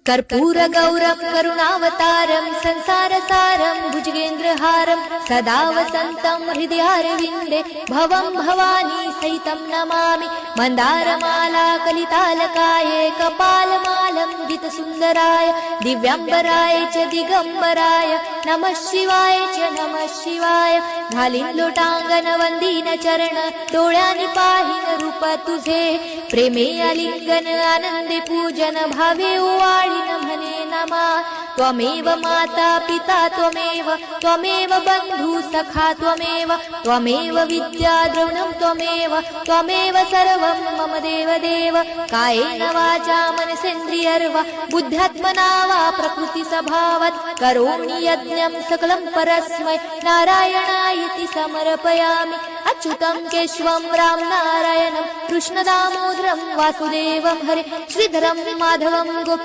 कर्पूरगौरं करुणावतारं संसारसारं भुजगेन्द्रहारं सदा वसन्तं हृदयारविन्दे भवं भवानी सहितं नमामि। मन्दारमाला कलितालकाये कपालमालं दितसुन्दराय दिव्याम्बराय च दिगम्बराय नमः शिवाय च नमः शिवाय। घालीन लोटांगण वंदीन चरण डोळ्यांनी पाहिन रूप तुझे प्रेमे आलिंगन आनंदे पूजन भावे ओवाळीन म्हणे नमा। त्वमेव माता पिता त्वमेव बंधु सखा त्वमेव विद्या द्रविणं त्वमेव सर्वं मम देव कायेन वाचा मनसेन्द्रियर्वा बुद्ध्यात्मना वा प्रकृति स्वभावात् करोमि यज्ञं सकलं परस्मै नारायणायति समर्पयामि। अच्युतं केशवं राम नारायणं कृष्णदामोदरं वासुदेवं हरे श्रीधरं माधवं गोपी